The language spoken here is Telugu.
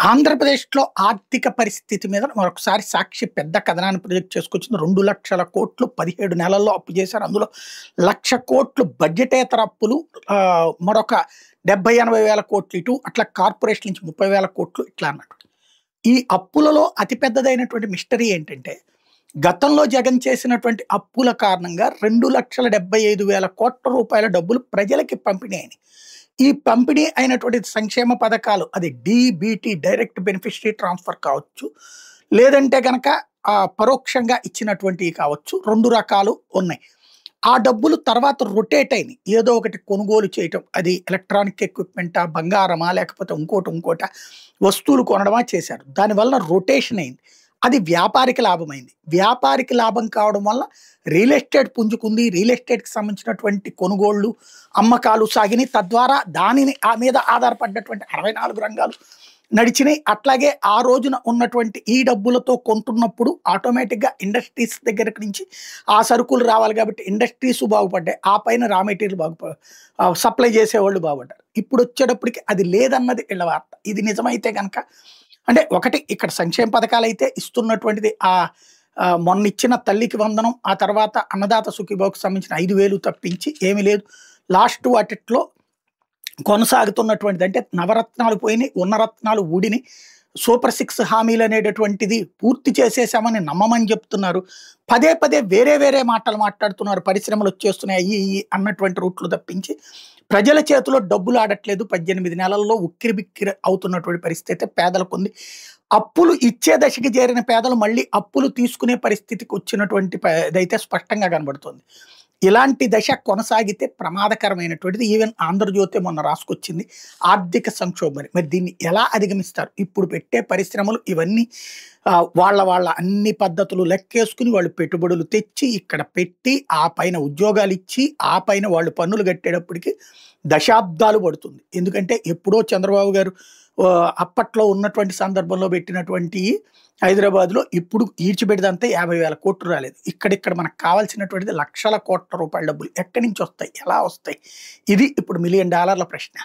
ఆంధ్రప్రదేశ్‌లో ఆర్థిక పరిస్థితి మీద మరొకసారి సాక్షి పెద్ద కథనాన్ని ప్రొజెక్ట్ చేసుకొచ్చింది. 2,00,00,000 17 నెలల్లో అప్పు చేశారు. అందులో 1,00,00,000 బడ్జెటేతర అప్పులు, మరొక 70,000-80,000 వేల కోట్లు ఇటు, అట్లా కార్పొరేషన్ నుంచి 30,000 కోట్లు ఇట్లా అన్నట్టు. ఈ అప్పులలో అతి పెద్దదైనటువంటి మిస్టరీ ఏంటంటే, గతంలో జగన్ చేసినటువంటి అప్పుల కారణంగా 2,75,000 కోట్ల రూపాయల డబ్బులు ప్రజలకి పంపిణీ అయినాయి. ఈ పంపిణీ అయినటువంటి సంక్షేమ పథకాలు అది డీబీటీ డైరెక్ట్ బెనిఫిషరీ ట్రాన్స్ఫర్ కావచ్చు, లేదంటే గనక పరోక్షంగా ఇచ్చినటువంటివి కావచ్చు. 2 రకాలు ఉన్నాయి. ఆ డబ్బులు తర్వాత రొటేట్ అయినాయి. ఏదో ఒకటి కొనుగోలు చేయటం, అది ఎలక్ట్రానిక్ ఎక్విప్మెంటా, బంగారమా, లేకపోతే ఇంకోటా వస్తువులు కొనడమా చేశారు. దానివల్ల రొటేషన్ అయింది. అది వ్యాపారికి లాభమైంది. వ్యాపారికి లాభం కావడం వల్ల రియల్ ఎస్టేట్ పుంజుకుంది. రియల్ ఎస్టేట్‌కి సంబంధించినటువంటి కొనుగోళ్లు, అమ్మకాలు సాగినాయి. తద్వారా దానిని మీద ఆధారపడ్డటువంటి 64 రంగాలు నడిచినాయి. అట్లాగే ఆ రోజున ఉన్నటువంటి ఈ డబ్బులతో కొంటున్నప్పుడు ఆటోమేటిక్‌గా ఇండస్ట్రీస్ దగ్గరికి నుంచి ఆ సరుకులు రావాలి కాబట్టి ఇండస్ట్రీస్ బాగుపడ్డాయి. ఆ పైన రా మెటీరియల్ సప్లై చేసేవాళ్ళు బాగుపడ్డారు. ఇప్పుడు వచ్చేటప్పటికి అది లేదన్నది వీళ్ళ వార్త. ఇది నిజమైతే గనక అంటే ఒకటి ఇక్కడ సంక్షేమ పథకాలైతే ఇస్తున్నటువంటిది మొన్న ఇచ్చిన తల్లికి వందనం, ఆ తర్వాత అన్నదాత సుఖీభావకు సంబంధించిన 5,000 తప్పించి ఏమీ లేదు. లాస్ట్ వాటిట్లో కొనసాగుతున్నటువంటిది అంటే నవరత్నాలు పోయినాయి, ఉన్న రత్నాలు ఊడిని. సూపర్ 6 హామీలు అనేటటువంటిది పూర్తి చేసేసామని నమ్మమని చెప్తున్నారు. పదే వేరే మాటలు మాట్లాడుతున్నారు. పరిశ్రమలు వచ్చేస్తున్నాయి అయ్యి అన్నటువంటి రూట్లు తప్పించి ప్రజల చేతిలో డబ్బులు ఆడట్లేదు. 18 నెలల్లో ఉక్కిరిబిక్కిరి అవుతున్నటువంటి పరిస్థితి పేదలకు ఉంది. అప్పులు ఇచ్చే దశకి చేరిన పేదలు మళ్ళీ అప్పులు తీసుకునే పరిస్థితికి వచ్చినటువంటి ఇదైతే స్పష్టంగా కనబడుతుంది. ఇలాంటి దశ కొనసాగితే ప్రమాదకరమైనటువంటిది. ఈవెన్ ఆంధ్రజ్యోతి మొన్న రాసుకొచ్చింది ఆర్థిక సంక్షోభం. మరి దీన్ని ఎలా అధిగమిస్తారు? ఇప్పుడు పెట్టే పరిశ్రమలు ఇవన్నీ వాళ్ళ అన్ని పద్ధతులు లెక్కేసుకుని వాళ్ళు పెట్టుబడులు తెచ్చి ఇక్కడ పెట్టి ఆ పైన ఉద్యోగాలు ఇచ్చి ఆ పైన వాళ్ళు పన్నులు కట్టేటప్పటికి దశాబ్దాలు పడుతుంది. ఎందుకంటే ఎప్పుడో చంద్రబాబు గారు అప్పట్లో ఉన్నటువంటి సందర్భంలో పెట్టినటువంటి హైదరాబాద్లో ఇప్పుడు ఈడ్చిపెడిదంతా 50,000 కోట్లు రాలేదు. ఇక్కడ మనకు కావాల్సినటువంటిది లక్షల కోట్ల రూపాయల డబ్బులు ఎక్కడి నుంచి వస్తాయి, ఎలా వస్తాయి? ఇది ఇప్పుడు $1 మిలియన్ ప్రశ్న.